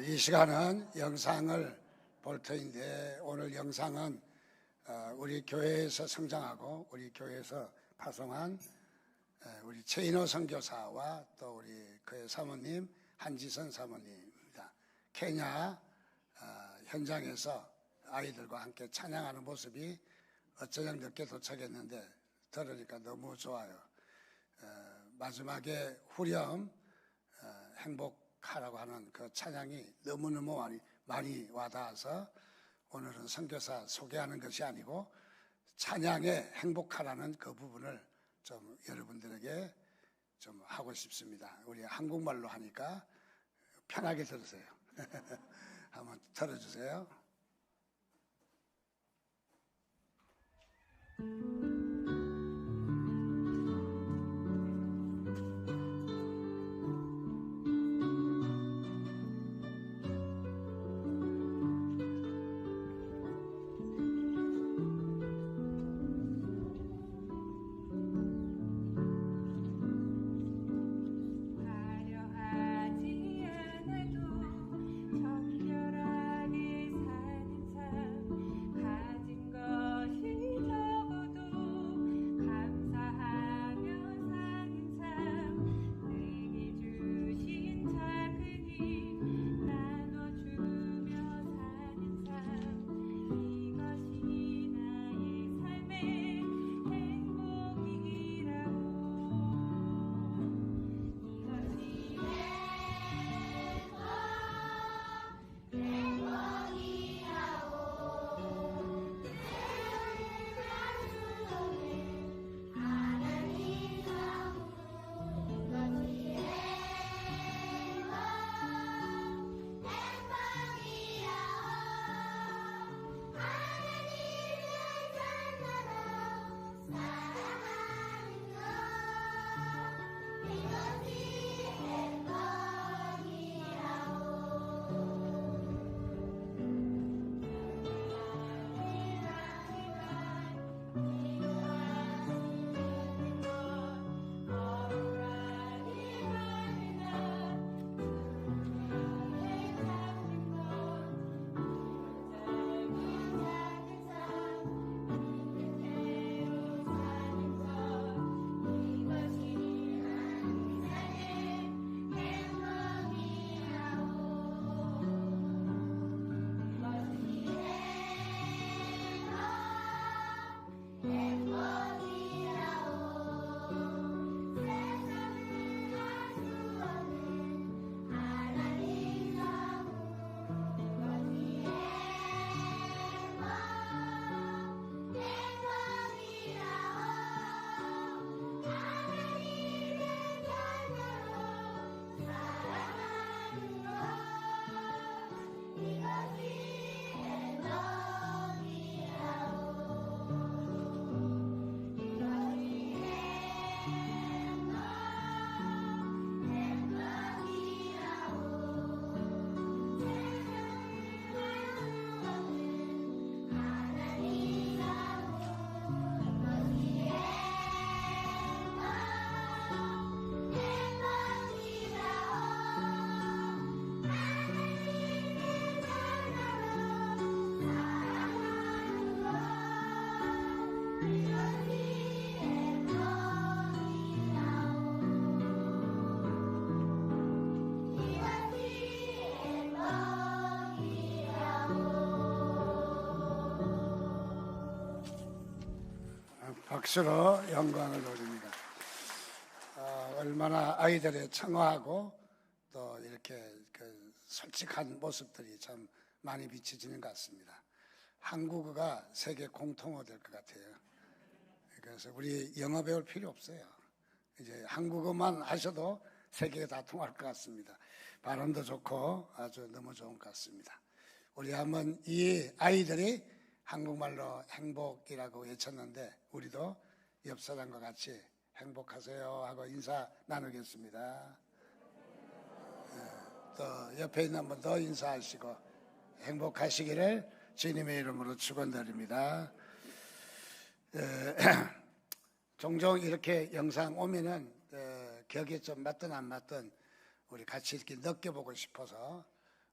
이 시간은 영상을 볼 터인데, 오늘 영상은 우리 교회에서 성장하고 우리 교회에서 파송한 우리 최인호 선교사와 또 우리 그의 사모님 한지선 사모님입니다. 케냐 현장에서 아이들과 함께 찬양하는 모습이 어쩌면 늦게 도착했는데 들으니까 너무 좋아요. 마지막에 후렴 행복하라고 하는 그 찬양이 너무너무 많이 와닿아서 오늘은 선교사 소개하는 것이 아니고 찬양에 행복하라는 그 부분을 좀 여러분들에게 좀 하고 싶습니다. 우리 한국말로 하니까 편하게 들으세요. 한번 들어주세요. 박수로 영광을 돌립니다. 얼마나 아이들의 청아하고 또 이렇게 그 솔직한 모습들이 참 많이 비춰지는 것 같습니다. 한국어가 세계 공통어 될 것 같아요. 그래서 우리 영어 배울 필요 없어요. 이제 한국어만 하셔도 세계가 다 통할 것 같습니다. 발음도 좋고 아주 너무 좋은 것 같습니다. 우리 한번 이 아이들이 한국말로 행복이라고 외쳤는데 우리도 옆 사람과 같이 행복하세요 하고 인사 나누겠습니다. 또 옆에 있는 분 더 인사하시고 행복하시기를 주님의 이름으로 축원드립니다. 종종 이렇게 영상 오면은 격에 좀 맞든 안 맞든 우리 같이 이렇게 느껴보고 싶어서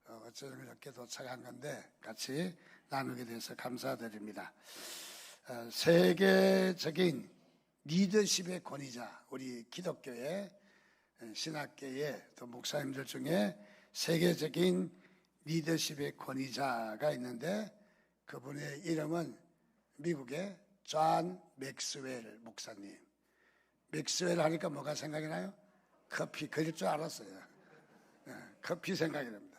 어쩌면 이렇게 도착한 건데 같이 나누게 돼서 감사드립니다. 세계적인 리더십의 권위자, 우리 기독교의 신학계의 또 목사님들 중에 세계적인 리더십의 권위자가 있는데 그분의 이름은 미국의 존 맥스웰 목사님. 맥스웰 하니까 뭐가 생각이 나요? 커피, 그럴 줄 알았어요. 커피 생각이 납니다.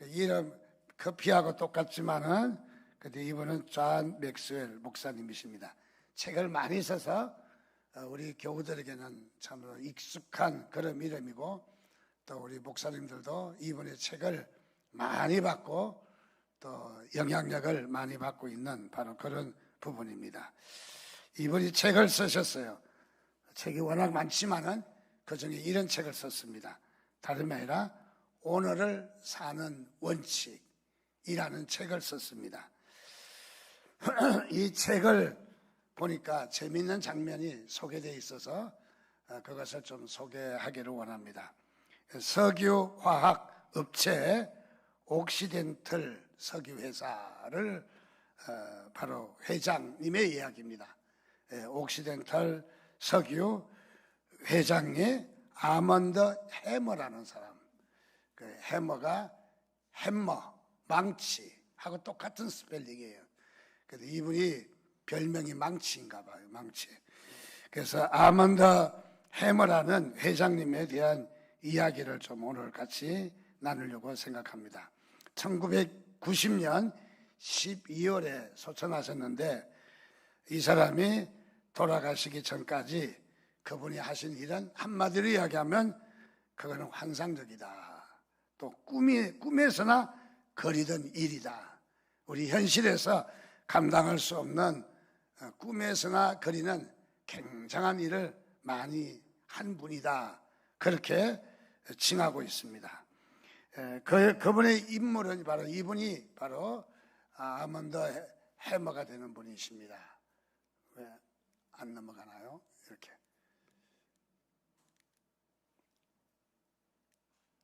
이름 커피하고 똑같지만은 근데 이분은 존 맥스웰 목사님이십니다. 책을 많이 써서 우리 교우들에게는 참으로 익숙한 그런 이름이고 또 우리 목사님들도 이분의 책을 많이 받고 또 영향력을 많이 받고 있는 바로 그런 부분입니다. 이분이 책을 쓰셨어요. 책이 워낙 많지만은 그 중에 이런 책을 썼습니다. 다름이 아니라 오늘을 사는 원칙이라는 책을 썼습니다. 이 책을 보니까 재미있는 장면이 소개되어 있어서 그것을 좀 소개하기를 원합니다. 석유화학 업체 옥시덴털 석유회사를 바로 회장님의 이야기입니다. 옥시덴털 석유 회장의 아먼드 해머라는 사람. 그 해머가 햄머, 망치하고 똑같은 스펠링이에요. 그래서 이분이 별명이 망치인가 봐요, 망치. 그래서 아먼드 해머라는 회장님에 대한 이야기를 좀 오늘 같이 나누려고 생각합니다. 1990년 12월에 소천하셨는데 이 사람이 돌아가시기 전까지 그분이 하신 일은 한마디로 이야기하면 그거는 환상적이다. 또 꿈에서나 그리던 일이다. 우리 현실에서 감당할 수 없는 꿈에서나 그리는 굉장한 일을 많이 한 분이다. 그렇게 칭하고 있습니다. 그분의 인물은 바로 이분이 바로 아먼드 해머가 되는 분이십니다. 왜 안 넘어가나요? 이렇게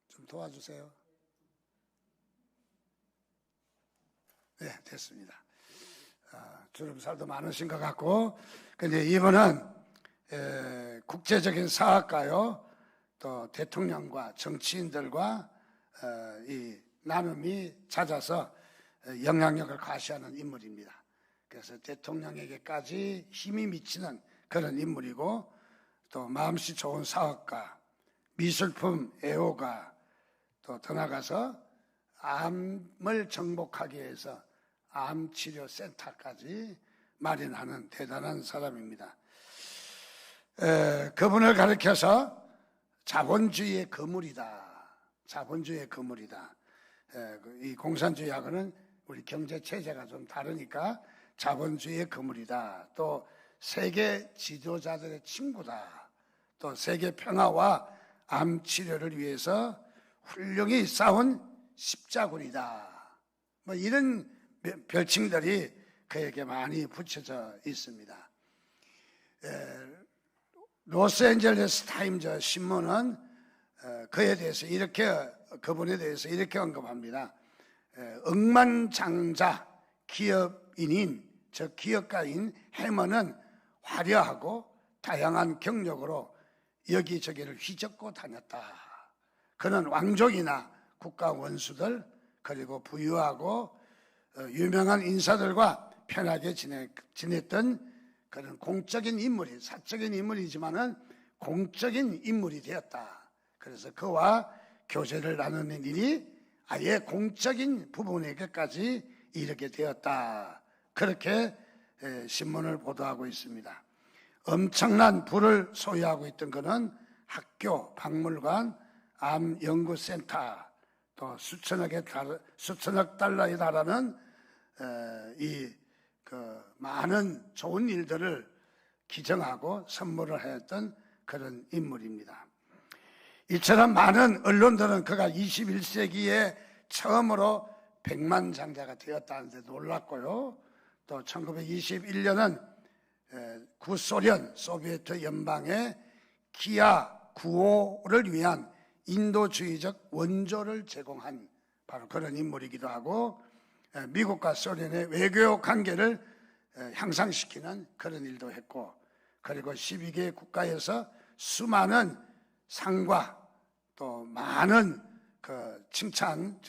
좀 도와주세요. 네, 됐습니다. 주름살도 많으신 것 같고, 근데 이분은 국제적인 사학가요, 또 대통령과 정치인들과 이 나눔이 잦아서 영향력을 과시하는 인물입니다. 그래서 대통령에게까지 힘이 미치는 그런 인물이고 또 마음씨 좋은 사학가, 미술품 애호가, 또 더 나가서 암을 정복하기 위해서 암치료센터까지 마련하는 대단한 사람입니다. 그분을 가리켜서 자본주의의 거물이다. 자본주의의 거물이다. 이 공산주의하고는 우리 경제 체제가 좀 다르니까 자본주의의 거물이다. 또 세계 지도자들의 친구다. 또 세계 평화와 암 치료를 위해서 훌륭히 싸운 십자군이다. 뭐 이런 별칭들이 그에게 많이 붙여져 있습니다. 로스앤젤레스 타임즈 신문은 그분에 대해서 이렇게 언급합니다. 억만장자 기업인인 저 기업가인 해머는 화려하고 다양한 경력으로 여기저기를 휘젓고 다녔다. 그는 왕족이나 국가 원수들 그리고 부유하고 유명한 인사들과 편하게 지냈던 그런 공적인 인물이, 사적인 인물이지만은 공적인 인물이 되었다. 그래서 그와 교제를 나누는 일이 아예 공적인 부분에게까지 이르게 되었다. 그렇게 신문을 보도하고 있습니다. 엄청난 부를 소유하고 있던 그는 학교, 박물관, 암연구센터, 또 수천억 달러에 달하는 많은 좋은 일들을 기증하고 선물을 하였던 그런 인물입니다. 이처럼 많은 언론들은 그가 21세기에 처음으로 백만장자가 되었다는데 놀랐고요. 또 1921년은 구소련 소비에트 연방의 기아 9호를 위한 인도주의적 원조를 제공한 바로 그런 인물이기도 하고, 미국과 소련의 외교 관계를 향상시키는 그런 일도 했고, 그리고 12개 국가에서 수많은 상과 또 많은 그 칭찬,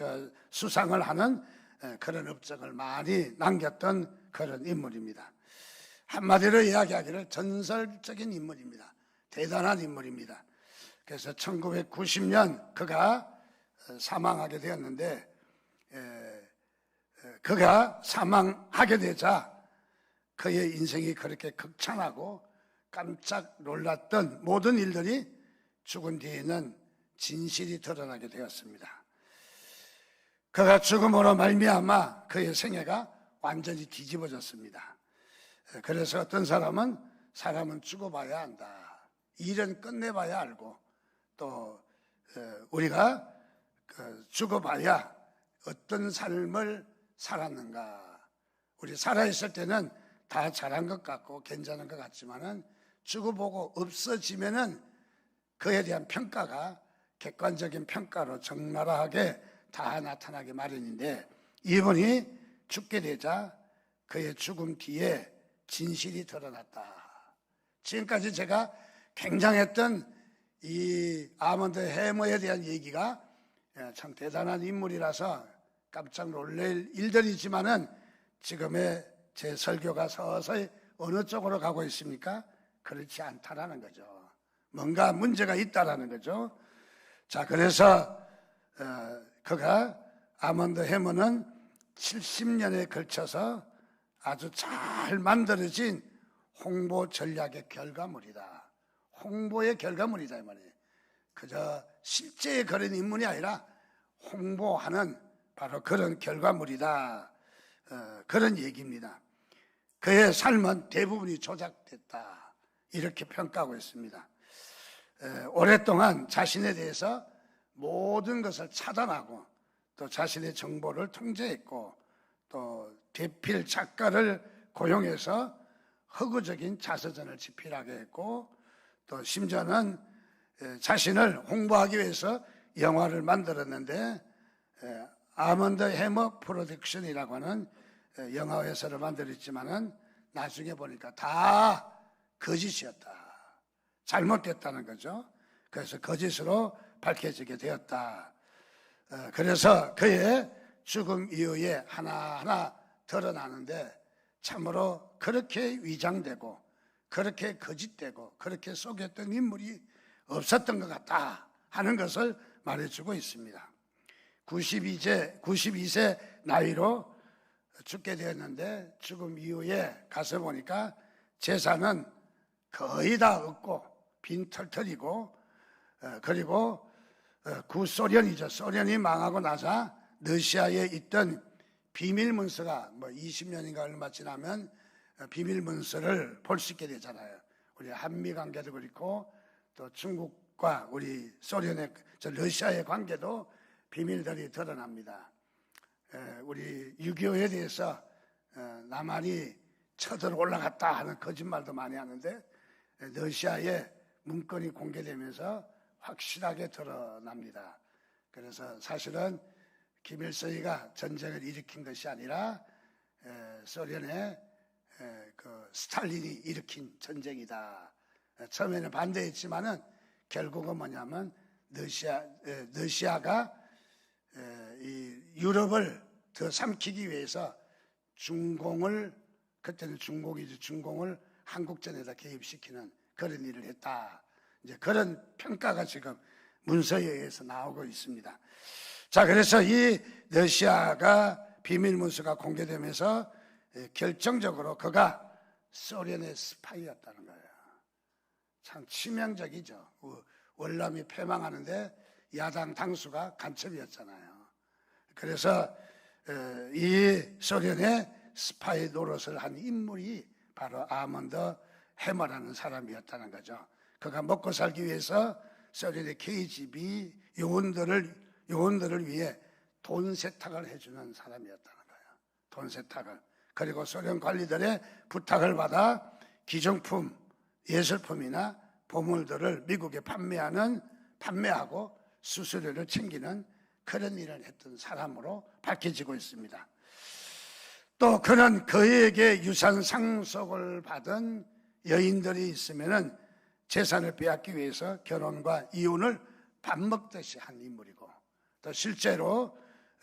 수상을 하는 그런 업적을 많이 남겼던 그런 인물입니다. 한마디로 이야기하기를 전설적인 인물입니다. 대단한 인물입니다. 그래서 1990년 그가 사망하게 되었는데, 그가 사망하게 되자 그의 인생이 그렇게 극찬하고 깜짝 놀랐던 모든 일들이 죽은 뒤에는 진실이 드러나게 되었습니다. 그가 죽음으로 말미암아 그의 생애가 완전히 뒤집어졌습니다. 그래서 어떤 사람은 죽어봐야 한다, 일은 끝내봐야 알고, 또 우리가 죽어봐야 어떤 삶을 살았는가, 우리 살아있을 때는 다 잘한 것 같고 괜찮은 것 같지만은 죽어보고 없어지면은 그에 대한 평가가 객관적인 평가로 적나라하게 다 나타나기 마련인데, 이분이 죽게 되자 그의 죽음 뒤에 진실이 드러났다. 지금까지 제가 굉장했던 이 아몬드 해머에 대한 얘기가 참 대단한 인물이라서 깜짝 놀랄 일들이지만은, 지금의 제 설교가 서서히 어느 쪽으로 가고 있습니까? 그렇지 않다라는 거죠. 뭔가 문제가 있다라는 거죠. 자, 그래서 그가 아몬드 해머는 70년에 걸쳐서 아주 잘 만들어진 홍보 전략의 결과물이다. 홍보의 결과물이다 이 말이에요. 그저 실제의 그런 인물이 아니라 홍보하는 바로 그런 결과물이다, 그런 얘기입니다. 그의 삶은 대부분이 조작됐다, 이렇게 평가하고 있습니다. 오랫동안 자신에 대해서 모든 것을 차단하고 또 자신의 정보를 통제했고, 또 대필 작가를 고용해서 허구적인 자서전을 집필하게 했고, 또 심지어는 자신을 홍보하기 위해서 영화를 만들었는데, 아몬드 해머 프로덕션이라고 하는 영화 회사를 만들었지만은 나중에 보니까 다 거짓이었다, 잘못됐다는 거죠. 그래서 거짓으로 밝혀지게 되었다. 그래서 그의 죽음 이후에 하나하나 드러나는데, 참으로 그렇게 위장되고 그렇게 거짓되고 그렇게 속였던 인물이 없었던 것 같다 하는 것을 말해주고 있습니다. 92세 나이로 죽게 되었는데, 죽음 이후에 가서 보니까 재산은 거의 다 없고 빈털털이고, 그리고 구소련이죠. 소련이 망하고 나서 러시아에 있던 비밀 문서가 20년인가 얼마 지나면 비밀 문서를 볼 수 있게 되잖아요. 우리 한미 관계도 그렇고, 또 중국과 우리 소련의 러시아의 관계도 비밀들이 드러납니다. 우리 6.25에 대해서 남한이 쳐들어 올라갔다 하는 거짓말도 많이 하는데, 러시아의 문건이 공개되면서 확실하게 드러납니다. 그래서 사실은 김일성이가 전쟁을 일으킨 것이 아니라 소련의 그 스탈린이 일으킨 전쟁이다. 처음에는 반대했지만은 결국은 뭐냐면 러시아가 이 유럽을 더 삼키기 위해서 그때는 중공을 한국전에다 개입시키는 그런 일을 했다. 이제 그런 평가가 지금 문서에 의해서 나오고 있습니다. 자, 그래서 이 러시아가 비밀 문서가 공개되면서 결정적으로 그가 소련의 스파이였다는 거예요. 참 치명적이죠. 월남이 패망하는데 야당 당수가 간첩이었잖아요. 그래서 이 소련의 스파이 노릇을 한 인물이 바로 아몬드 해머라는 사람이었다는 거죠. 그가 먹고 살기 위해서 소련의 KGB 요원들을 위해 돈 세탁을 해주는 사람이었다는 거예요. 돈 세탁을. 그리고 소련 관리들의 부탁을 받아 기성품, 예술품이나 보물들을 미국에 판매하고 수수료를 챙기는 그런 일을 했던 사람으로 밝혀지고 있습니다. 또 그는 그에게 유산 상속을 받은 여인들이 있으면은 재산을 빼앗기 위해서 결혼과 이혼을 밥 먹듯이 한 인물이고, 또 실제로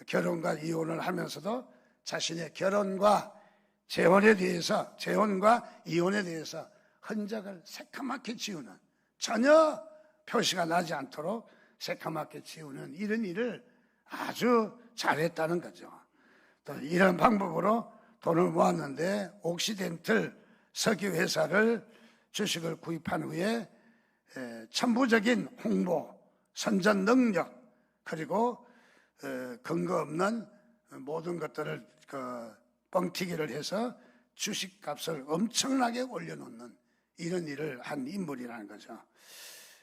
결혼과 이혼을 하면서도 자신의 결혼과 재혼과 이혼에 대해서 흔적을 새카맣게 지우는, 전혀 표시가 나지 않도록 새카맣게 지우는 이런 일을 아주 잘했다는 거죠. 또 이런 방법으로 돈을 모았는데 옥시덴틀 석유 회사를 주식을 구입한 후에 천부적인 홍보, 선전 능력, 그리고 근거 없는 모든 것들을 뻥튀기를 해서 주식값을 엄청나게 올려놓는 이런 일을 한 인물이라는 거죠.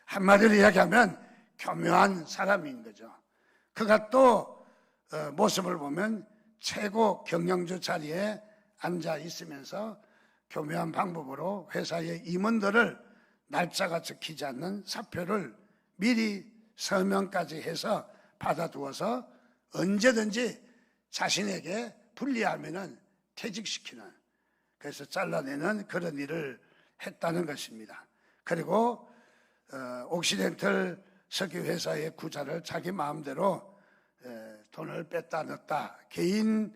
한마디로 이야기하면 교묘한 사람인 거죠. 그가 또 모습을 보면 최고 경영주 자리에 앉아 있으면서 교묘한 방법으로 회사의 임원들을 날짜가 적히지 않는 사표를 미리 서명까지 해서 받아두어서 언제든지 자신에게 불리하면은 퇴직시키는, 그래서 잘라내는 그런 일을 했다는 것입니다. 그리고 옥시덴틀 석유 회사의 구자를 자기 마음대로 돈을 뺐다 넣었다, 개인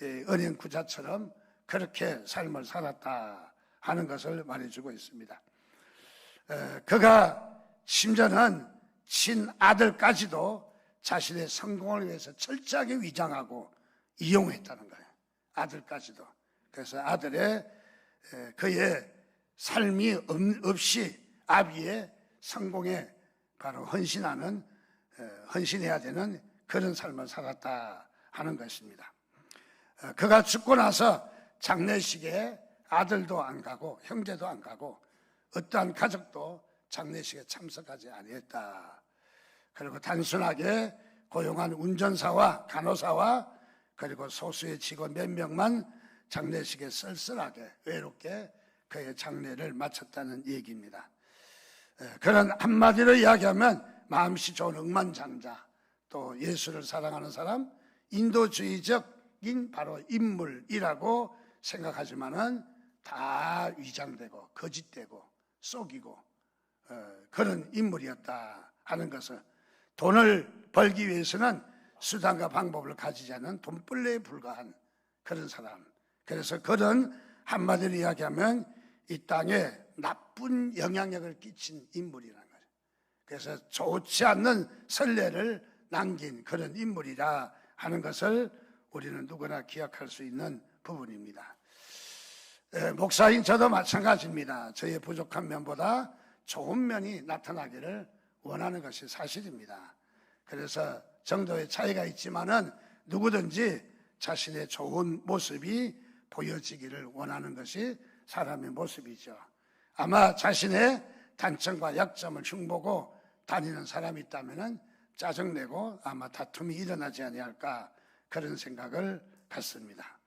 은행 구자처럼 그렇게 삶을 살았다 하는 것을 말해주고 있습니다. 그가 심지어는 친아들까지도 자신의 성공을 위해서 철저하게 위장하고 이용했다는 거예요. 아들까지도. 그래서 아들의 그의 삶이 없이 아비의 성공에 바로 헌신해야 되는 그런 삶을 살았다 하는 것입니다. 그가 죽고 나서 장례식에 아들도 안 가고 형제도 안 가고 어떠한 가족도 장례식에 참석하지 아니했다. 그리고 단순하게 고용한 운전사와 간호사와 그리고 소수의 직원 몇 명만 장례식에 쓸쓸하게 외롭게 그의 장례를 마쳤다는 얘기입니다. 그런 한마디로 이야기하면 마음씨 좋은 억만장자, 또 예수를 사랑하는 사람, 인도주의적인 바로 인물이라고 생각하지만은 다 위장되고 거짓되고 속이고 그런 인물이었다 하는 것을, 돈을 벌기 위해서는 수단과 방법을 가지지 않은 돈벌레에 불과한 그런 사람. 그래서 그런 한마디로 이야기하면 이 땅에 나쁜 영향력을 끼친 인물이라는 거죠. 그래서 좋지 않는 선례를 남긴 그런 인물이라 하는 것을 우리는 누구나 기억할 수 있는 부분입니다. 목사인 저도 마찬가지입니다. 저의 부족한 면보다 좋은 면이 나타나기를 원하는 것이 사실입니다. 그래서 정도의 차이가 있지만은 누구든지 자신의 좋은 모습이 보여지기를 원하는 것이 사람의 모습이죠. 아마 자신의 단점과 약점을 흉보고 다니는 사람이 있다면은 짜증내고 아마 다툼이 일어나지 아니할까 그런 생각을 갖습니다.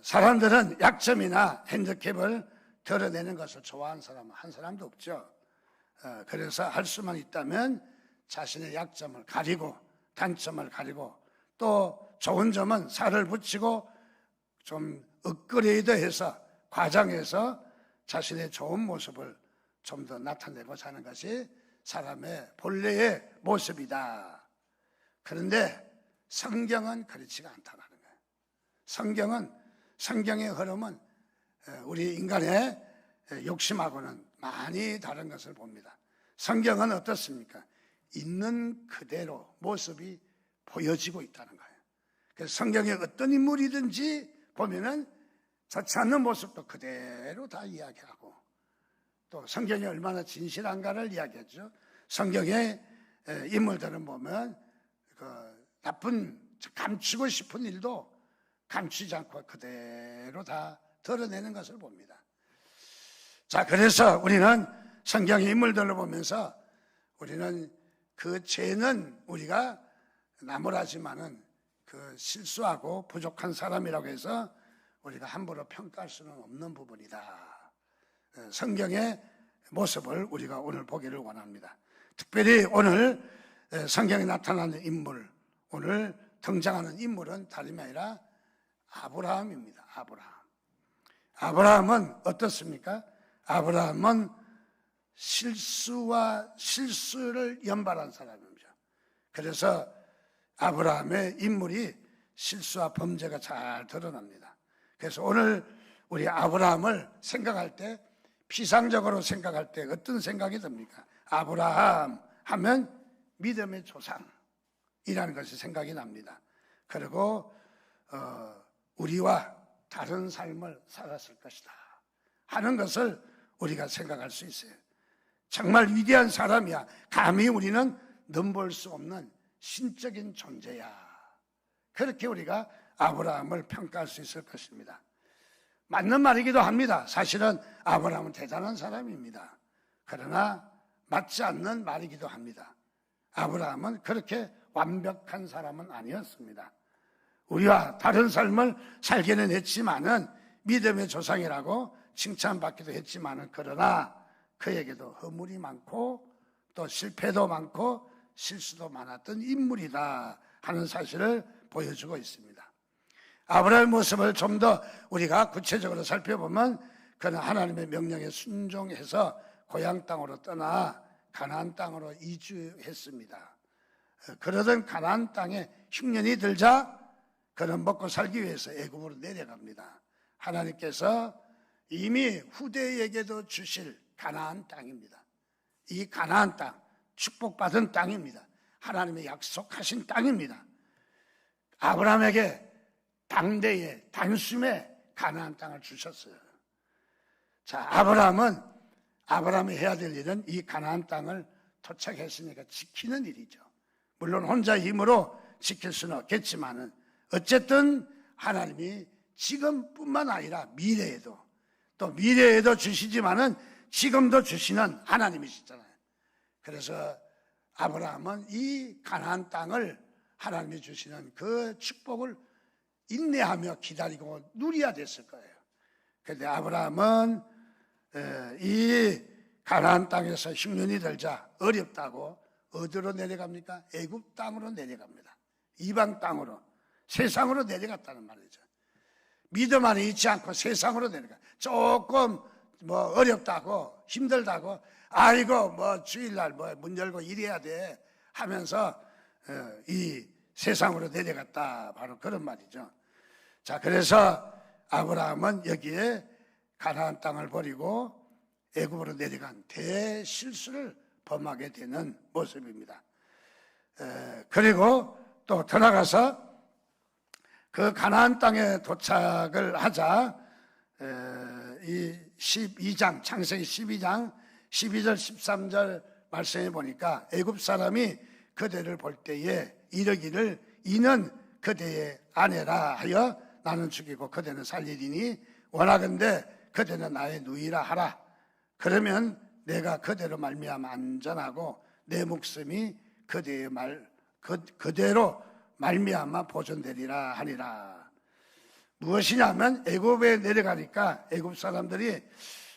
사람들은 약점이나 핸디캡을 드러내는 것을 좋아하는 사람은 한 사람도 없죠. 그래서 할 수만 있다면 자신의 약점을 가리고 단점을 가리고 또 좋은 점은 살을 붙이고 좀 업그레이드해서 과장해서 자신의 좋은 모습을 좀 더 나타내고 사는 것이 사람의 본래의 모습이다. 그런데 성경은 그렇지가 않다는 거예요. 성경의 흐름은 우리 인간의 욕심하고는 많이 다른 것을 봅니다. 성경은 어떻습니까? 있는 그대로 모습이 보여지고 있다는 거예요. 그래서 성경에 어떤 인물이든지 보면은 좋지 않는 모습도 그대로 다 이야기하고, 또 성경이 얼마나 진실한가를 이야기하죠. 성경의 인물들은 보면 그 나쁜 감추고 싶은 일도 감추지 않고 그대로 다 드러내는 것을 봅니다. 자, 그래서 우리는 성경의 인물들을 보면서 우리는 그 죄는 우리가 나무라지만은 그 실수하고 부족한 사람이라고 해서 우리가 함부로 평가할 수는 없는 부분이다. 성경의 모습을 우리가 오늘 보기를 원합니다. 특별히 오늘 성경에 나타나는 인물, 오늘 등장하는 인물은 다름이 아니라 아브라함입니다. 아브라함은 어떻습니까? 아브라함은 실수와 실수를 연발한 사람입니다. 그래서 아브라함의 인물이 실수와 범죄가 잘 드러납니다. 그래서 오늘 우리 아브라함을 생각할 때, 피상적으로 생각할 때 어떤 생각이 듭니까? 아브라함 하면 믿음의 조상이라는 것이 생각이 납니다. 그리고 우리와 다른 삶을 살았을 것이다 하는 것을 우리가 생각할 수 있어요. 정말 위대한 사람이야. 감히 우리는 넘볼 수 없는 신적인 존재야. 그렇게 우리가 아브라함을 평가할 수 있을 것입니다. 맞는 말이기도 합니다. 사실은 아브라함은 대단한 사람입니다. 그러나 맞지 않는 말이기도 합니다. 아브라함은 그렇게 완벽한 사람은 아니었습니다. 우리와 다른 삶을 살기는 했지만은 믿음의 조상이라고 칭찬받기도 했지만은, 그러나 그에게도 허물이 많고 또 실패도 많고 실수도 많았던 인물이다 하는 사실을 보여주고 있습니다. 아브라함의 모습을 좀 더 우리가 구체적으로 살펴보면, 그는 하나님의 명령에 순종해서 고향 땅으로 떠나 가나안 땅으로 이주했습니다. 그러던 가나안 땅에 흉년이 들자 그는 먹고 살기 위해서 애굽으로 내려갑니다. 하나님께서 이미 후대에게도 주실 가나안 땅입니다. 이 가나안 땅, 축복받은 땅입니다. 하나님의 약속하신 땅입니다. 아브라함에게 당대에 단숨에 가나안 땅을 주셨어요. 자, 아브라함이 해야 될 일은 이 가나안 땅을 도착했으니까 지키는 일이죠. 물론 혼자 힘으로 지킬 수는 없겠지만은 어쨌든 하나님이 지금뿐만 아니라 미래에도 주시지만은 지금도 주시는 하나님이시잖아요. 그래서 아브라함은 이 가나안 땅을 하나님이 주시는 그 축복을 인내하며 기다리고 누려야 됐을 거예요. 그런데 아브라함은 이 가나안 땅에서 흉년이 들자 어렵다고 어디로 내려갑니까? 애굽 땅으로 내려갑니다. 이방 땅으로, 세상으로 내려갔다는 말이죠. 믿음 안에 있지 않고 세상으로 내려가. 조금 어렵다고 힘들다고, 아이고 주일날 문 열고 일해야 돼 하면서 이 세상으로 내려갔다, 바로 그런 말이죠. 자, 그래서 아브라함은 여기에 가나안 땅을 버리고 애굽으로 내려간 대실수를 범하게 되는 모습입니다. 그리고 또 더 나가서 그 가나안 땅에 도착을 하자 이 12장, 창세기 12장 12절 13절 말씀해 보니까 애굽 사람이 그대를 볼 때에 이르기를 이는 그대의 아내라 하여 나는 죽이고 그대는 살리리니 원하건대 그대는 나의 누이라 하라. 그러면 내가 그대로 말미암아 안전하고 내 목숨이 그대로 말미암아 보존되리라 하니라. 무엇이냐면 애굽에 내려가니까 애굽 사람들이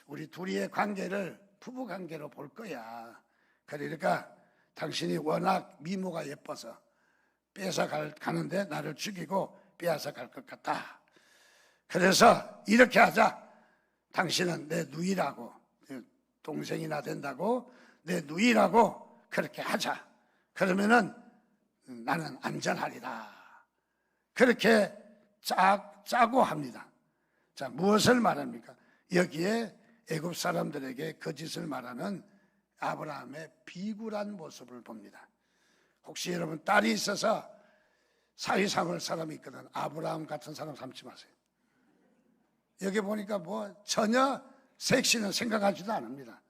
우리 둘이의 관계를 부부 관계로 볼 거야. 그러니까 당신이 워낙 미모가 예뻐서 가는데 나를 죽이고 빼앗아 갈 것 같다. 그래서 이렇게 하자. 당신은 내 누이라고, 동생이나 된다고 내 누이라고 그렇게 하자. 그러면은 나는 안전하리라. 그렇게 짜고 합니다. 자, 무엇을 말합니까? 여기에 애굽 사람들에게 거짓을 말하는 아브라함의 비굴한 모습을 봅니다. 혹시 여러분 딸이 있어서 사위 삼을 사람이 있거든, 아브라함 같은 사람 삼지 마세요. 여기 보니까 전혀 섹시는 생각하지도 않습니다.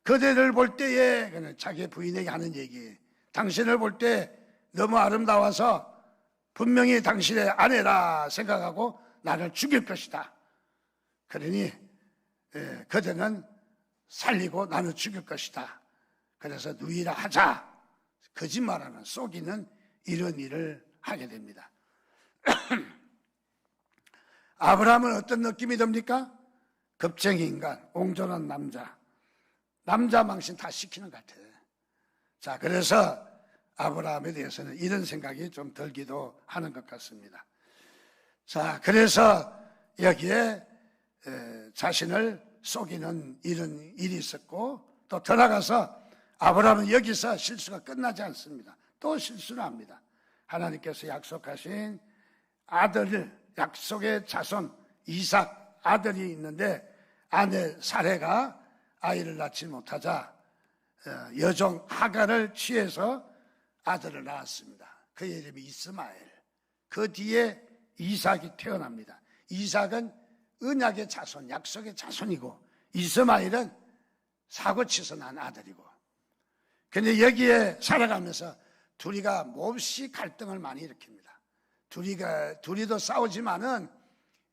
그대를 볼 때에, 그냥 자기 부인에게 하는 얘기예요. 당신을 볼 때 너무 아름다워서 분명히 당신의 아내라 생각하고 나를 죽일 것이다. 그러니 그대는 살리고 나는 죽일 것이다. 그래서 누이라 하자. 거짓말하는, 속이는 이런 일을 하게 됩니다. 아브라함은 어떤 느낌이 듭니까? 겁쟁이 인간, 옹졸한 남자 망신 다 시키는 것 같아요. 자, 그래서 아브라함에 대해서는 이런 생각이 좀 들기도 하는 것 같습니다. 자, 그래서 여기에 자신을 속이는 이런 일이 있었고, 또 더 나가서 아브라함은 여기서 실수가 끝나지 않습니다. 또 실수를 합니다. 하나님께서 약속하신 아들을, 약속의 자손 이삭 아들이 있는데 아내 사레가 아이를 낳지 못하자 여종 하갈을 취해서 아들을 낳았습니다. 그의 이름이 이스마엘. 그 뒤에 이삭이 태어납니다. 이삭은 언약의 자손, 약속의 자손이고, 이스마엘은 사고치서 난 아들이고. 근데 여기에 살아가면서 둘이가 몹시 갈등을 많이 일으킵니다. 둘이도 싸우지만은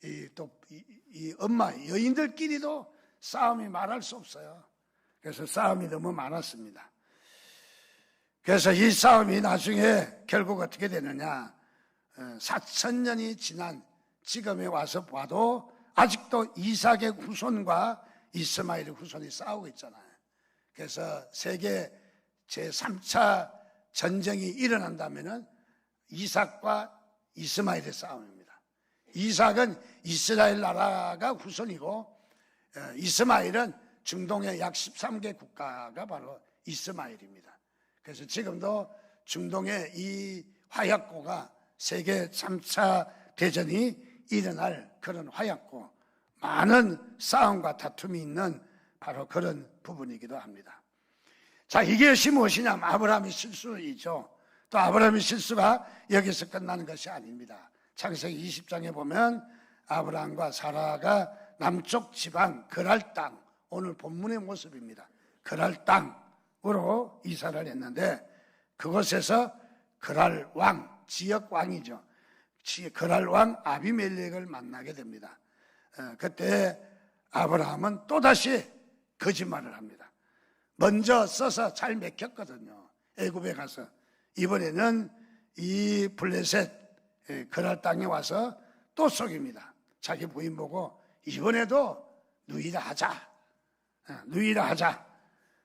이 엄마 여인들끼리도 싸움이 말할 수 없어요. 그래서 싸움이 너무 많았습니다. 그래서 이 싸움이 나중에 결국 어떻게 되느냐, 4,000년이 지난 지금에 와서 봐도 아직도 이삭의 후손과 이스마엘의 후손이 싸우고 있잖아요. 그래서 세계 제3차 전쟁이 일어난다면은 이삭과 이스마엘의 싸움입니다. 이삭은 이스라엘 나라가 후손이고, 이스마엘은 중동의 약 13개 국가가 바로 이스마엘입니다. 그래서 지금도 중동의 이 화약고가 세계 3차 대전이 일어날 그런 화약고, 많은 싸움과 다툼이 있는 바로 그런 부분이기도 합니다. 자, 이것이 무엇이냐면 아브라함의 실수이죠. 또 아브라함의 실수가 여기서 끝나는 것이 아닙니다. 창세기 20장에 보면 아브라함과 사라가 남쪽 지방 그랄 땅, 오늘 본문의 모습입니다. 그랄 땅으로 이사를 했는데, 그곳에서 그랄 왕, 지역 왕이죠. 그랄 왕 아비멜렉을 만나게 됩니다. 그때 아브라함은 또다시 거짓말을 합니다. 먼저 써서 잘 맥혔거든요. 애굽에 가서. 이번에는 이 블레셋 그랄 땅에 와서 또 속입니다. 자기 부인 보고 이번에도 누이라 하자. 누이라 하자.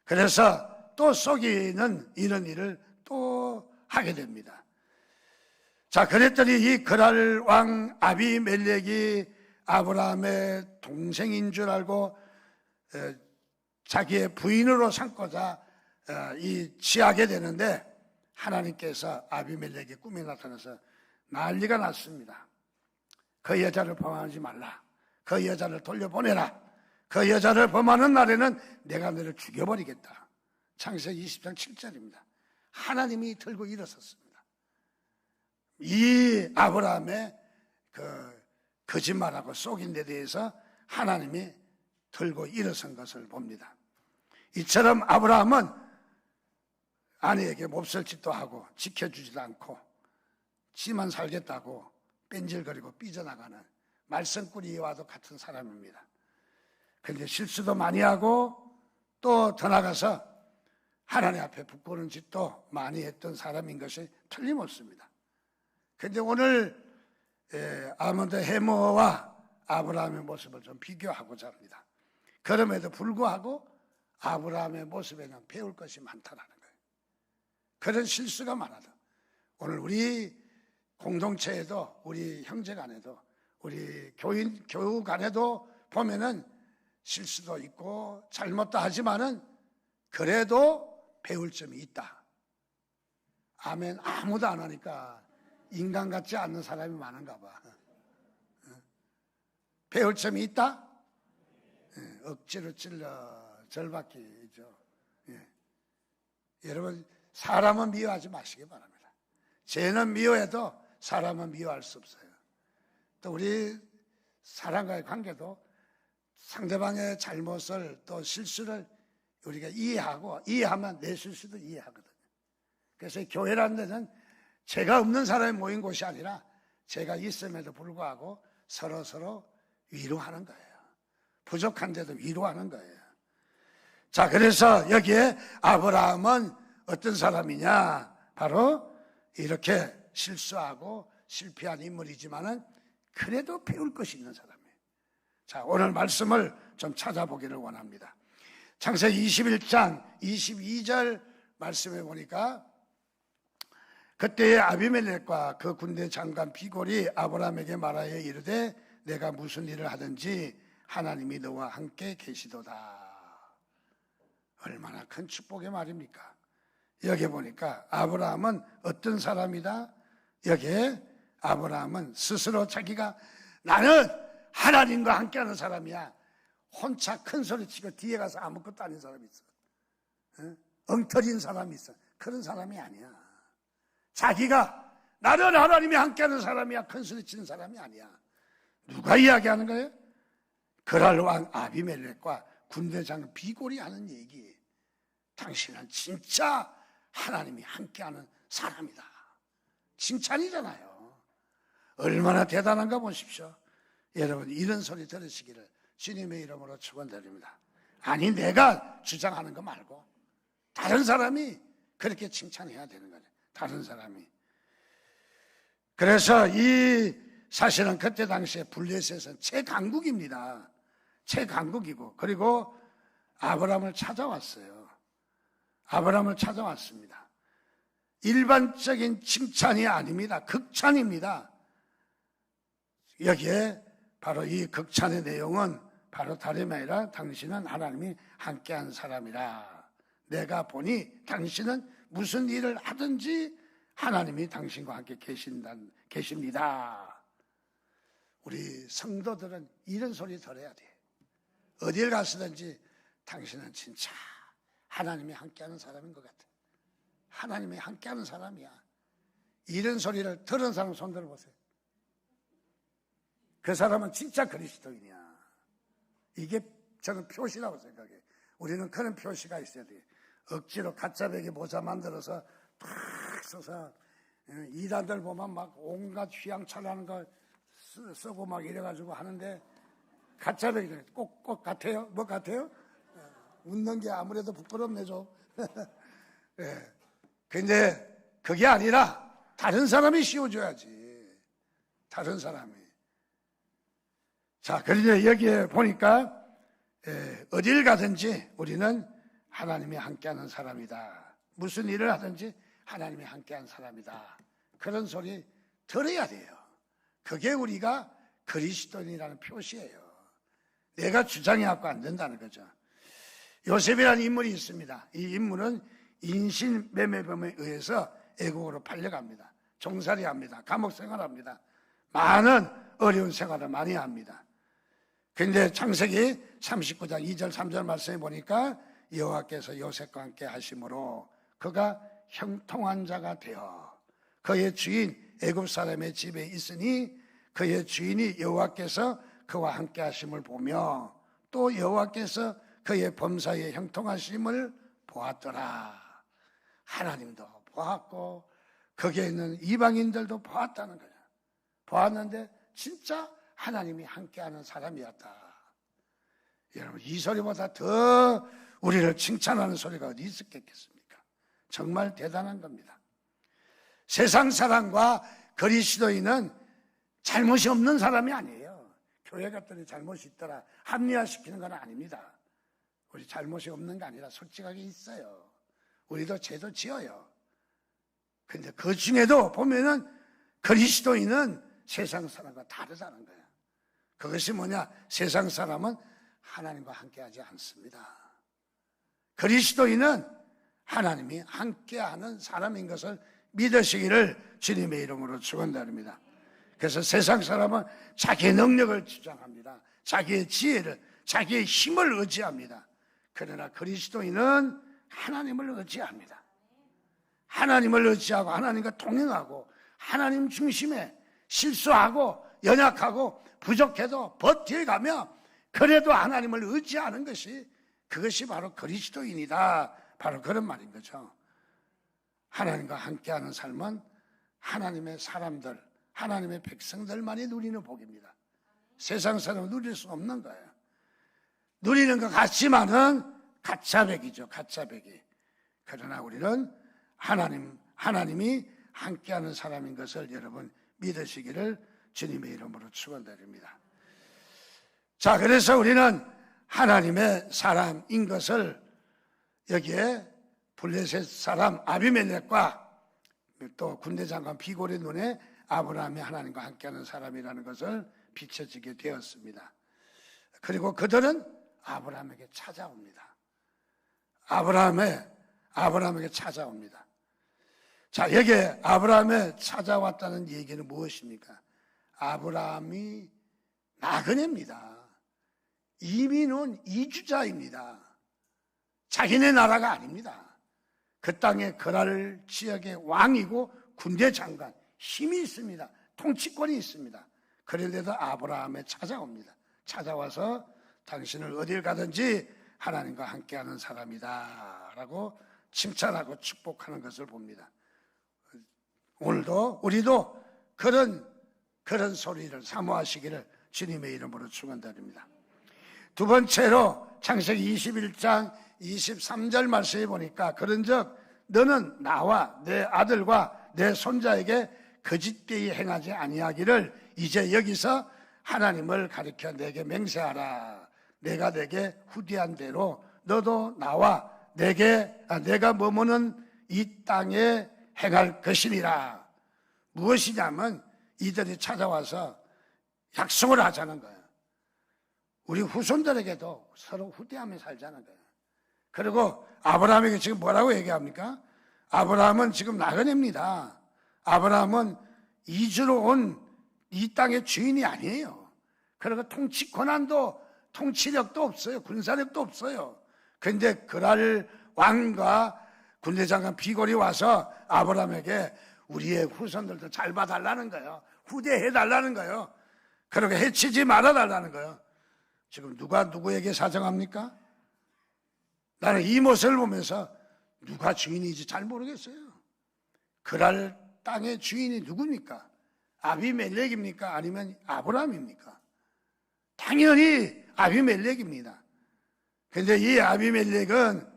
그래서 또 속이는 이런 일을 또 하게 됩니다. 자, 그랬더니 이 그랄 왕 아비멜렉이 아브라함의 동생인 줄 알고 자기의 부인으로 삼고자 취하게 되는데, 하나님께서 아비멜렉의 꿈에 나타나서 난리가 났습니다. 그 여자를 범하지 말라. 그 여자를 돌려보내라. 그 여자를 범하는 날에는 내가 너를 죽여버리겠다. 창세기 20장 7절입니다. 하나님이 들고 일어섰습니다. 이 아브라함의 그 거짓말하고 속인 데 대해서 하나님이 들고 일어선 것을 봅니다. 이처럼 아브라함은 아내에게 몹쓸 짓도 하고 지켜주지도 않고 지만 살겠다고 뺀질거리고 삐져나가는 말썽꾸리와도 같은 사람입니다. 그런데 실수도 많이 하고 또 더 나가서 하나님 앞에 부끄러운 짓도 많이 했던 사람인 것이 틀림없습니다. 그런데 오늘 아몬드 해머와 아브라함의 모습을 좀 비교하고자 합니다. 그럼에도 불구하고 아브라함의 모습에는 배울 것이 많다라는 거예요. 그런 실수가 많아도 오늘 우리 공동체에도, 우리 형제 간에도, 우리 교우 간에도 보면은 실수도 있고 잘못도 하지만은 그래도 배울 점이 있다. 아멘. 아무도 안 하니까 인간 같지 않는 사람이 많은가 봐. 배울 점이 있다? 억지로 찔러 절박히죠. 여러분, 사람은 미워하지 마시기 바랍니다. 죄는 미워해도 사람은 미워할 수 없어요. 또 우리 사람과의 관계도 상대방의 잘못을 또 실수를 우리가 이해하면 내 실수도 이해하거든요. 그래서 교회라는 데는 죄가 없는 사람이 모인 곳이 아니라 죄가 있음에도 불구하고 서로 위로하는 거예요. 부족한데도 위로하는 거예요. 자, 그래서 여기에 아브라함은 어떤 사람이냐? 바로 이렇게 실수하고 실패한 인물이지만은 그래도 배울 것이 있는 사람이에요. 자, 오늘 말씀을 좀 찾아보기를 원합니다. 창세기 21장 22절 말씀해 보니까 그때의 아비멜렉과 그 군대 장관 비골이 아브라함에게 말하여 이르되 내가 무슨 일을 하든지 하나님이 너와 함께 계시도다. 얼마나 큰 축복의 말입니까? 여기 보니까 아브라함은 어떤 사람이다? 여기에 아브라함은 스스로 자기가 나는 하나님과 함께하는 사람이야. 혼자 큰 소리 치고 뒤에 가서 아무것도 아닌 사람이 있어. 엉터리인 사람이 있어. 그런 사람이 아니야. 자기가 나는 하나님이 함께하는 사람이야. 큰 소리 치는 사람이 아니야. 누가 이야기하는 거예요? 그랄 왕 아비멜렉과 군대장 비골이 하는 얘기. 당신은 진짜 하나님이 함께하는 사람이다. 칭찬이잖아요. 얼마나 대단한가 보십시오. 여러분 이런 소리 들으시기를 주님의 이름으로 축원드립니다. 아니 내가 주장하는 거 말고 다른 사람이 그렇게 칭찬해야 되는 거예요. 다른 사람이. 그래서 이 사실은 그때 당시에 블레셋은 최강국입니다. 최강국이고 그리고 아브라함을 찾아왔어요. 아브라함을 찾아왔습니다. 일반적인 칭찬이 아닙니다. 극찬입니다. 여기에 바로 이 극찬의 내용은 바로 다름이 아니라 당신은 하나님이 함께한 사람이라. 내가 보니 당신은 무슨 일을 하든지 하나님이 당신과 함께 계십니다. 우리 성도들은 이런 소리 들어야 돼. 어딜 가시든지 당신은 진짜 하나님이 함께하는 사람인 것 같아. 하나님이 함께하는 사람이야. 이런 소리를 들은 사람 손 들어보세요. 그 사람은 진짜 그리스도인이야. 이게 저는 표시라고 생각해. 우리는 그런 표시가 있어야 돼. 억지로 가짜배기 모자 만들어서 탁 써서 이단들 보면 막 온갖 휘황찬란한 거 쓰고 막 이래가지고 하는데 가짜배기 꼭 같아요? 뭐 같아요? 웃는 게 아무래도 부끄럽네 좀. 예. 근데 그게 아니라 다른 사람이 씌워줘야지. 다른 사람이. 자, 그런데 여기에 보니까 어딜 가든지 우리는 하나님이 함께하는 사람이다. 무슨 일을 하든지 하나님이 함께하는 사람이다. 그런 소리 들어야 돼요. 그게 우리가 그리스도인이라는 표시예요. 내가 주장해갖고 안 된다는 거죠. 요셉이라는 인물이 있습니다. 이 인물은 인신매매범에 의해서 애국으로 팔려갑니다. 종살이합니다. 감옥 생활합니다. 많은 어려운 생활을 많이 합니다. 그런데 창세기 39장 2절 3절 말씀에 보니까 여호와께서 요셉과 함께 하심으로 그가 형통한 자가 되어 그의 주인 애굽 사람의 집에 있으니 그의 주인이 여호와께서 그와 함께 하심을 보며 또 여호와께서 그의 범사에 형통하심을 보았더라. 하나님도 보았고 거기에 있는 이방인들도 보았다는 거야. 보았는데 진짜 하나님이 함께하는 사람이었다. 여러분 이 소리보다 더 우리를 칭찬하는 소리가 어디 있었겠습니까? 정말 대단한 겁니다. 세상 사람과 그리스도인은 잘못이 없는 사람이 아니에요. 교회 갔더니 잘못이 있더라 합리화시키는 건 아닙니다. 우리 잘못이 없는 게 아니라 솔직하게 있어요. 우리도 죄도 지어요. 근데 그 중에도 보면은 그리스도인은 세상 사람과 다르다는 거예요. 그것이 뭐냐? 세상 사람은 하나님과 함께하지 않습니다. 그리스도인은 하나님이 함께하는 사람인 것을 믿으시기를 주님의 이름으로 축원드립니다. 그래서 세상 사람은 자기의 능력을 주장합니다. 자기의 지혜를, 자기의 힘을 의지합니다. 그러나 그리스도인은 하나님을 의지합니다. 하나님을 의지하고 하나님과 동행하고 하나님 중심에 실수하고 연약하고 부족해도 버텨가며 그래도 하나님을 의지하는 것이 그것이 바로 그리스도인이다. 바로 그런 말인 거죠. 하나님과 함께하는 삶은 하나님의 사람들, 하나님의 백성들만이 누리는 복입니다. 세상 사람은 누릴 수 없는 거예요. 누리는 것 같지만은 가짜배기죠. 가짜배기. 그러나 우리는 하나님이 함께하는 사람인 것을 여러분 믿으시기를 주님의 이름으로 축원드립니다. 자, 그래서 우리는 하나님의 사람인 것을 여기에 블레셋 사람 아비멜렉과 또 군대 장관 비골의 눈에 아브라함이 하나님과 함께하는 사람이라는 것을 비춰지게 되었습니다. 그리고 그들은 아브라함에게 찾아옵니다. 아브라함에게 찾아옵니다. 자, 여기에 아브라함에 찾아왔다는 얘기는 무엇입니까? 아브라함이 나그네입니다. 이민 온 이주자입니다. 자기네 나라가 아닙니다. 그 땅의 그랄 지역의 왕이고 군대 장관, 힘이 있습니다. 통치권이 있습니다. 그런데도 아브라함에 찾아옵니다. 찾아와서 당신을 어딜 가든지 하나님과 함께하는 사람이다 라고 칭찬하고 축복하는 것을 봅니다. 오늘도 우리도 그런 소리를 사모하시기를 주님의 이름으로 축원드립니다. 두 번째로 창세기 21장 23절 말씀에 보니까 그런즉 너는 나와 내 아들과 내 손자에게 거짓되이 행하지 아니하기를 이제 여기서 하나님을 가리켜 내게 맹세하라. 내가 내게 후대한 대로 너도 나와 내가 머무는 이 땅에 행할 것이니라. 무엇이냐면 이들이 찾아와서 약속을 하자는 거예요. 우리 후손들에게도 서로 후대하며 살자는 거예요. 그리고 아브라함에게 지금 뭐라고 얘기합니까? 아브라함은 지금 나그네입니다. 아브라함은 이주로 온 이 땅의 주인이 아니에요. 그리고 통치 권한도 통치력도 없어요. 군사력도 없어요. 그런데 그랄 왕과 군대 장관 비골이 와서 아브라함에게 우리의 후손들도 잘 봐달라는 거예요. 후대해달라는 거예요. 그렇게 해치지 말아달라는 거예요. 지금 누가 누구에게 사정합니까? 나는 이 모습을 보면서 누가 주인인지 잘 모르겠어요. 그랄 땅의 주인이 누굽니까? 아비멜렉입니까? 아니면 아브라함입니까? 당연히 아비멜렉입니다. 그런데 이 아비멜렉은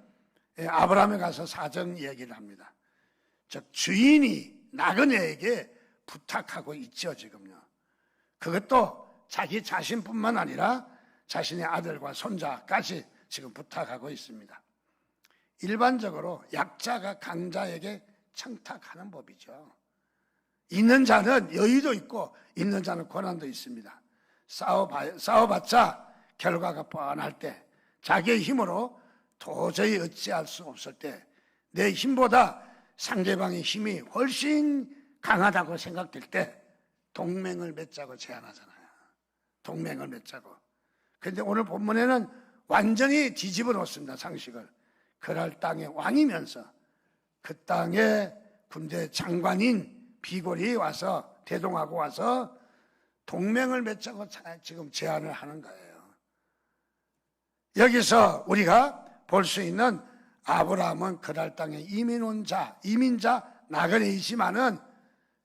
아브라함에 가서 사정 얘기를 합니다. 즉 주인이 나그네에게 부탁하고 있죠. 지금요. 그것도 자기 자신뿐만 아니라 자신의 아들과 손자까지 지금 부탁하고 있습니다. 일반적으로 약자가 강자에게 청탁하는 법이죠. 있는 자는 여유도 있고 있는 자는 권한도 있습니다. 싸워봤자 결과가 뻔할 때, 자기의 힘으로 도저히 어찌할 수 없을 때, 내 힘보다 상대방의 힘이 훨씬 강하다고 생각될 때 동맹을 맺자고 제안하잖아요. 동맹을 맺자고. 그런데 오늘 본문에는 완전히 뒤집어 놓습니다. 상식을. 그랄 땅의 왕이면서 그 땅의 군대 장관인 비골이 와서 대동하고 와서 동맹을 맺자고 지금 제안을 하는 거예요. 여기서 우리가 볼 수 있는 아브라함은 그랄 땅에 이민자 나그네이지만은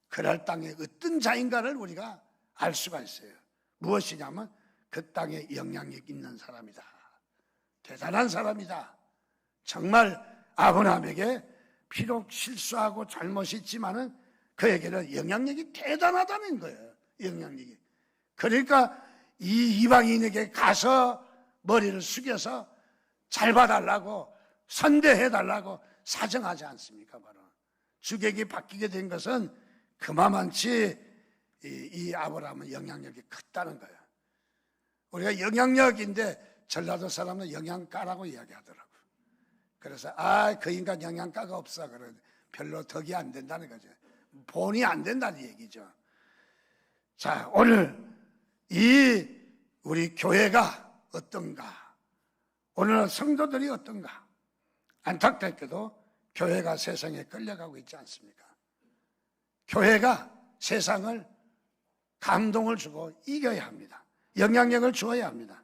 그랄 땅에 어떤 자인가를 우리가 알 수가 있어요. 무엇이냐면 그 땅에 영향력 있는 사람이다. 대단한 사람이다. 정말 아브라함에게 비록 실수하고 잘못이 있지만은 그에게는 영향력이 대단하다는 거예요. 영향력이. 그러니까 이 이방인에게 가서 머리를 숙여서 잘 봐달라고 선대해달라고 사정하지 않습니까? 바로 주객이 바뀌게 된 것은 그만치 이 아브라함은 영향력이 컸다는 거예요. 우리가 영향력인데 전라도 사람은 영양가라고 이야기하더라고요. 그래서 그 인간 영양가가 없어. 그래 별로 덕이 안 된다는 거죠. 본이 안 된다는 얘기죠. 자, 오늘 우리 교회가 어떤가? 오늘 성도들이 어떤가? 안타깝게도 교회가 세상에 끌려가고 있지 않습니까? 교회가 세상을 감동을 주고 이겨야 합니다. 영향력을 주어야 합니다.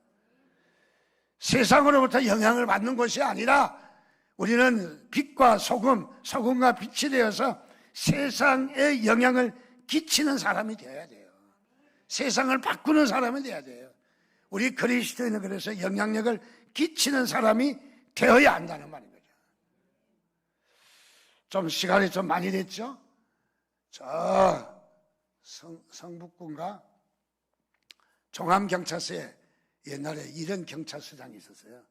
세상으로부터 영향을 받는 것이 아니라 우리는 빛과 소금과 빛이 되어서 세상에 영향을 끼치는 사람이 되어야 돼요. 세상을 바꾸는 사람이 되어야 돼요. 우리 그리스도인은 그래서 영향력을 끼치는 사람이 되어야 한다는 말인 거죠. 좀 시간이 좀 많이 됐죠? 저 성북군가 종암경찰서에 옛날에 이런 경찰서장이 있었어요.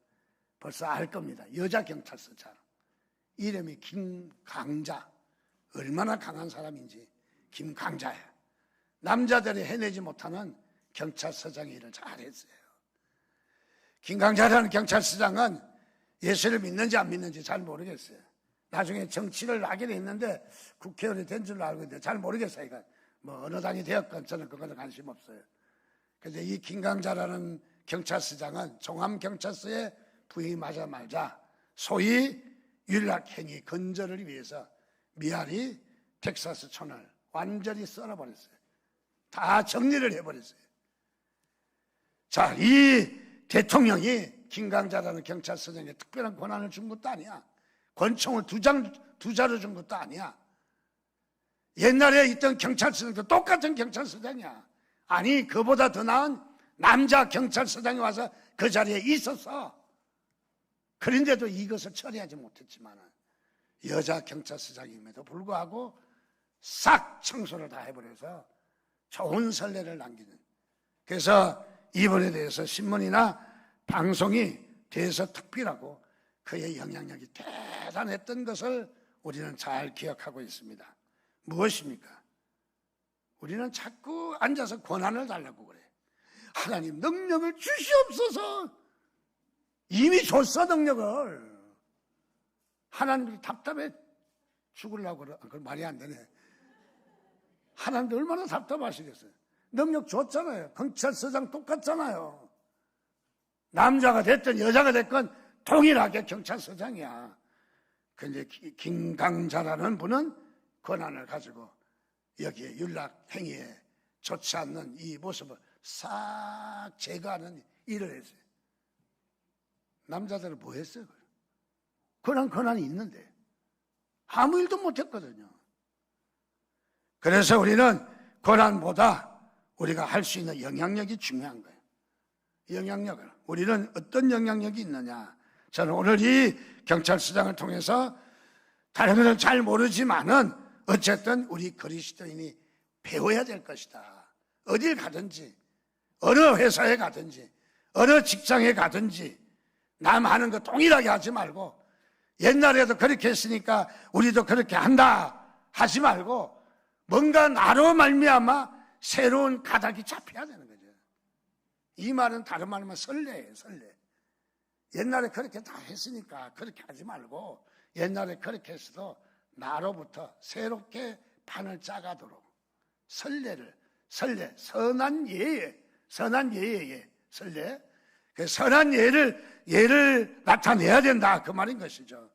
벌써 알 겁니다. 여자 경찰서장. 이름이 김강자. 얼마나 강한 사람인지. 김강자야. 남자들이 해내지 못하는 경찰서장 일을 잘했어요. 김강자라는 경찰서장은 예수를 믿는지 안 믿는지 잘 모르겠어요. 나중에 정치를 하게 됐는데 국회의원이 된 줄로 알고 있는데 잘 모르겠어요. 그러니까 뭐 어느 당이 되었건 저는 그거는 관심 없어요. 그런데 이 김강자라는 경찰서장은 종암경찰서에 부임하자마자 소위 윤락행위 근절을 위해서 미아리 텍사스 촌을 완전히 썰어버렸어요. 다 정리를 해버렸어요. 자, 이 대통령이 김강자라는 경찰서장에게 특별한 권한을 준 것도 아니야. 권총을 두 자루 준 것도 아니야. 옛날에 있던 경찰서장도 똑같은 경찰서장이야. 아니, 그보다 더 나은 남자 경찰서장이 와서 그 자리에 있었어. 그런데도 이것을 처리하지 못했지만 여자 경찰서장임에도 불구하고 싹 청소를 다 해버려서 좋은 선례를 남기는. 그래서 이번에 대해서 신문이나 방송이 대서특필하고 그의 영향력이 대단했던 것을 우리는 잘 기억하고 있습니다. 무엇입니까? 우리는 자꾸 앉아서 권한을 달라고 그래. 하나님 능력을 주시옵소서. 이미 줬어, 능력을. 하나님이 답답해 죽으려고 그래. 그건 말이 안 되네. 하나님도 얼마나 답답하시겠어요. 능력 줬잖아요. 경찰서장 똑같잖아요. 남자가 됐든 여자가 됐건 동일하게 경찰서장이야. 그런데 김강자라는 분은 권한을 가지고 여기에 윤락행위에 좋지 않는 이 모습을 싹 제거하는 일을 했어요. 남자들은 뭐 했어요? 그런 권한이 있는데 아무 일도 못했거든요. 그래서 우리는 권한보다 우리가 할 수 있는 영향력이 중요한 거예요. 영향력을. 우리는 어떤 영향력이 있느냐. 저는 오늘 이 경찰서장을 통해서 다른 것은 잘 모르지만은 어쨌든 우리 그리스도인이 배워야 될 것이다. 어딜 가든지, 어느 회사에 가든지, 어느 직장에 가든지 남 하는 거 동일하게 하지 말고 옛날에도 그렇게 했으니까 우리도 그렇게 한다 하지 말고 뭔가 나로 말미암아 새로운 가닥이 잡혀야 되는 거죠. 이 말은 다른 말이면 설레예요, 설레. 옛날에 그렇게 다 했으니까 그렇게 하지 말고 옛날에 그렇게 했어도 나로부터 새롭게 판을 짜가도록 설레, 선한 예에, 설레. 그 선한 예를 나타내야 된다. 그 말인 것이죠.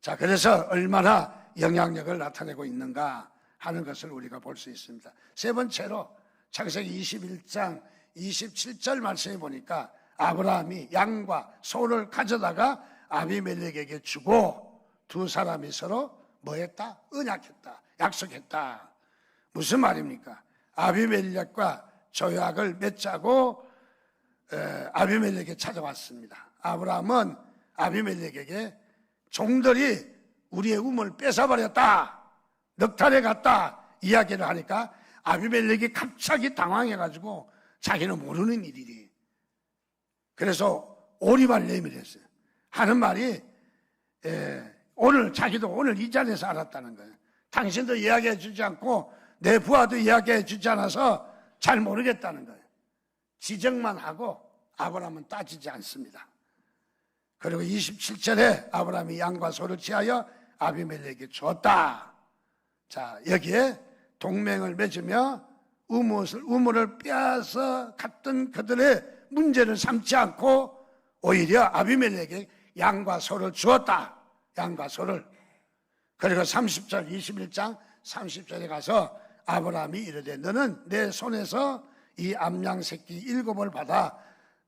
자, 그래서 얼마나 영향력을 나타내고 있는가 하는 것을 우리가 볼 수 있습니다. 세 번째로 창세기 21장 27절 말씀에 보니까 아브라함이 양과 소를 가져다가 아비멜렉에게 주고 두 사람이 서로 뭐 했다? 언약했다. 약속했다. 무슨 말입니까? 아비멜렉과 조약을 맺자고 아비멜렉에 찾아왔습니다. 아브라함은 아비멜렉에게 종들이 우리의 우물 뺏어버렸다. 넉탈해 갔다. 이야기를 하니까 아비멜렉이 갑자기 당황해가지고 자기는 모르는 일이니. 그래서 오리발 내밀었어요. 하는 말이 자기도 오늘 이 자리에서 알았다는 거예요. 당신도 이야기해 주지 않고 내 부하도 이야기해 주지 않아서 잘 모르겠다는 거예요. 지적만 하고 아브라함은 따지지 않습니다. 그리고 27절에 아브라함이 양과 소를 취하여 아비멜렉에게 줬다. 자, 여기에 동맹을 맺으며 우물을 빼앗아 갔던 그들의 문제를 삼지 않고 오히려 아비멜렉에게 양과 소를 주었다. 양과 소를. 그리고 30절 21장 30절에 가서 아브라함이 이르되 너는 내 손에서 이 암양 새끼 7을 받아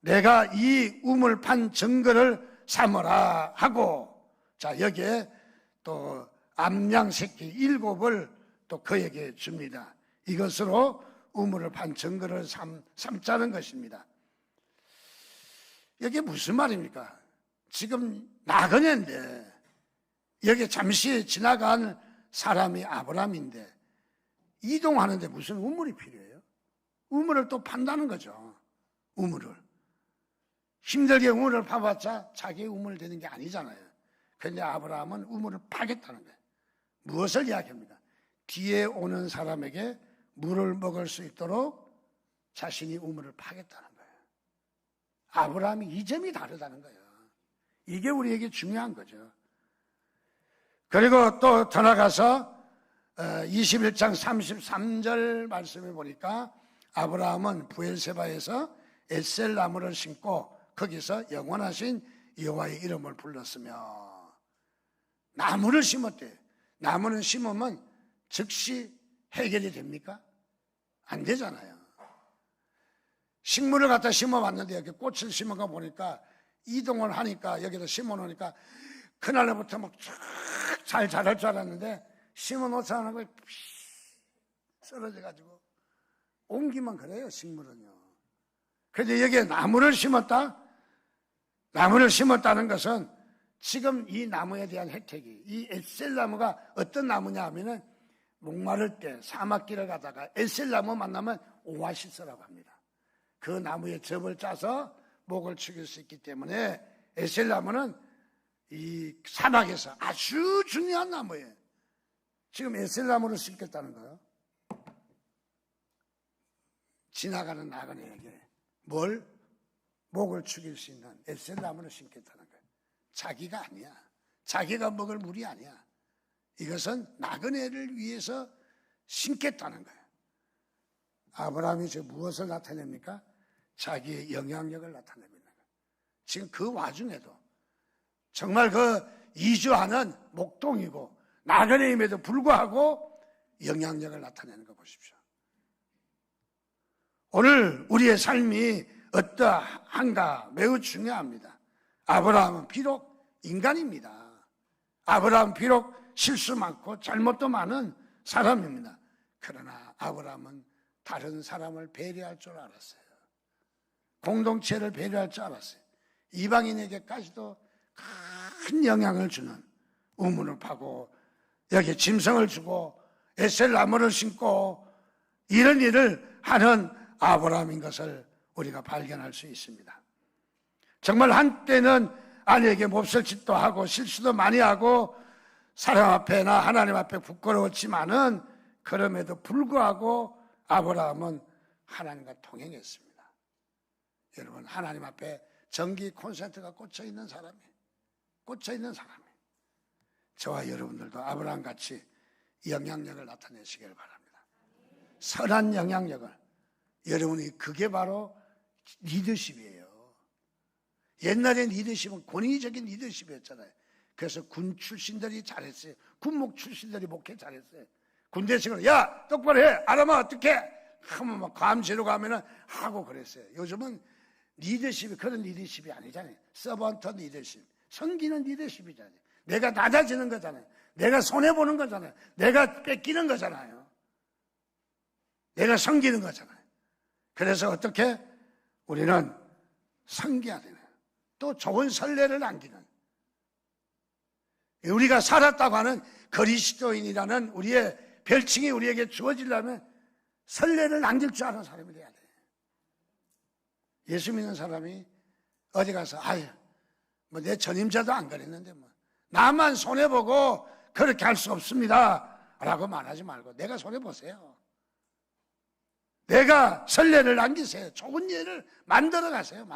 내가 이 우물 판 증거를 삼으라 하고, 자, 여기에 또 암양 새끼 7을 또 그에게 줍니다. 이것으로 우물을 판 증거를 삼자는 것입니다. 이게 무슨 말입니까? 지금 나그네인데 여기 잠시 지나간 사람이 아브라함인데 이동하는데 무슨 우물이 필요해요? 우물을 또 판다는 거죠. 우물을. 힘들게 우물을 파봤자 자기의 우물이 되는 게 아니잖아요. 그런데 아브라함은 우물을 파겠다는 거예요. 무엇을 이야기합니까? 뒤에 오는 사람에게 물을 먹을 수 있도록 자신이 우물을 파겠다는 거예요. 아브라함이 이 점이 다르다는 거예요. 이게 우리에게 중요한 거죠. 그리고 또 더 나가서 21장 33절 말씀을 보니까 아브라함은 부엘세바에서 에셀 나무를 심고 거기서 영원하신 여호와의 이름을 불렀으며, 나무를 심었대요. 나무는 심으면 즉시 해결이 됩니까? 안 되잖아요. 식물을 갖다 심어봤는데 이렇게 꽃을 심어가 보니까 이동을 하니까 여기다 심어놓으니까 그날부터 막 잘 자랄 줄 알았는데 심어놓지 않은 거에 쓰러져가지고 옮기만 그래요, 식물은요. 그런데 여기에 나무를 심었다? 나무를 심었다는 것은 지금 이 나무에 대한 혜택이, 이 에셀나무가 어떤 나무냐 하면은 목마를 때 사막길을 가다가 에셀나무 만나면 오아시스라고 합니다. 그 나무에 즙을 짜서 목을 축일 수 있기 때문에 에셀나무는 이 사막에서 아주 중요한 나무예요. 지금 에셀나무를 심겠다는 거예요. 지나가는 나그네에게 뭘? 목을 축일 수 있는 에셀나무를 심겠다는 거예요. 자기가 아니야. 자기가 먹을 물이 아니야. 이것은 나그네를 위해서 심겠다는 거예요. 아브라함이 저 무엇을 나타냅니까? 자기의 영향력을 나타냅니다. 지금 그 와중에도 정말 그 이주하는 목동이고 나그네임에도 불구하고 영향력을 나타내는 거 보십시오. 오늘 우리의 삶이 어떠한가 매우 중요합니다. 아브라함은 비록 인간입니다. 아브라함은 비록 실수 많고 잘못도 많은 사람입니다. 그러나 아브라함은 다른 사람을 배려할 줄 알았어요. 공동체를 배려할 줄 알았어요. 이방인에게까지도 큰 영향을 주는 우물을 파고 여기에 짐승을 주고 에셀 나무를 심고 이런 일을 하는 아브라함인 것을 우리가 발견할 수 있습니다. 정말 한때는 아내에게 몹쓸 짓도 하고 실수도 많이 하고 사람 앞에나 하나님 앞에 부끄러웠지만은 그럼에도 불구하고 아브라함은 하나님과 동행했습니다. 여러분, 하나님 앞에 전기 콘센트가 꽂혀있는 사람이, 저와 여러분들도 아브라함같이 영향력을 나타내시길 바랍니다. 선한 영향력을. 여러분이 그게 바로 리더십이에요. 옛날에 리더십은 권위적인 리더십이었잖아요. 그래서 군 출신들이 잘했어요. 군목 출신들이 목회 잘했어요. 군대식으로 야 똑바로 해, 알아면 어떡해 하면 막 감시로 가면은 하고 그랬어요. 요즘은 리더십이 그런 리더십이 아니잖아요. 서번트 리더십, 섬기는 리더십이잖아요. 내가 낮아지는 거잖아요. 내가 손해보는 거잖아요. 내가 뺏기는 거잖아요. 내가 섬기는 거잖아요. 그래서 어떻게 우리는 섬겨야 되는, 또 좋은 선례를 남기는, 우리가 살았다고 하는 그리스도인이라는 우리의 별칭이 우리에게 주어지려면 선례를 남길 줄 아는 사람이 돼야 돼. 예수 믿는 사람이 어디 가서 아유 뭐 내 전임자도 안 그랬는데 뭐 나만 손해보고 그렇게 할 수 없습니다 라고 말하지 말고 내가 손해보세요. 내가 선례를 남기세요. 좋은 예를 만들어 가세요.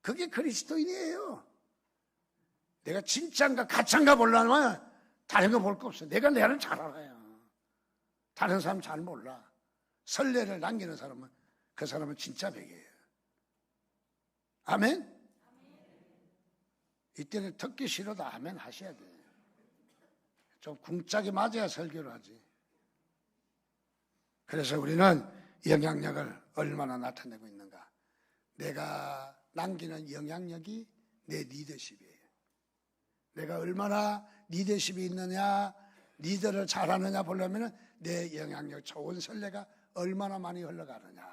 그게 그리스도인이에요. 내가 진짜인가 가짜인가 보려면 다른 거 볼 거 없어요. 내가 나를 잘 알아요. 다른 사람 잘 몰라. 선례를 남기는 사람은 그 사람은 진짜 백이에요. 아멘? 이때는 듣기 싫어도 아멘 하셔야 돼요. 좀 궁짝이 맞아야 설교를 하지. 그래서 우리는 영향력을 얼마나 나타내고 있는가. 내가 남기는 영향력이 내 리더십이에요. 내가 얼마나 리더십이 있느냐, 리더를 잘하느냐 보려면 내 영향력, 좋은 선례가 얼마나 많이 흘러가느냐.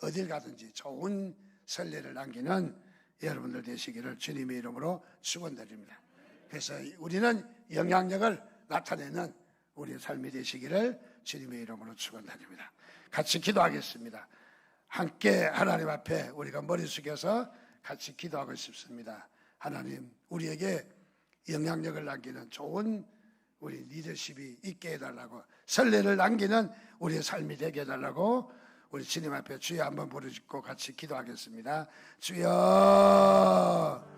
어딜 가든지 좋은 선례를 남기는 여러분들 되시기를 주님의 이름으로 축원드립니다. 그래서 우리는 영향력을 나타내는 우리 삶이 되시기를 주님의 이름으로 축원드립니다. 같이 기도하겠습니다. 함께 하나님 앞에 우리가 머리 숙여서 같이 기도하고 싶습니다. 하나님, 우리에게 영향력을 남기는 좋은 우리 리더십이 있게 해달라고, 선례를 남기는 우리의 삶이 되게 해달라고 우리 주님 앞에 주여 한번 부르짖고 같이 기도하겠습니다. 주여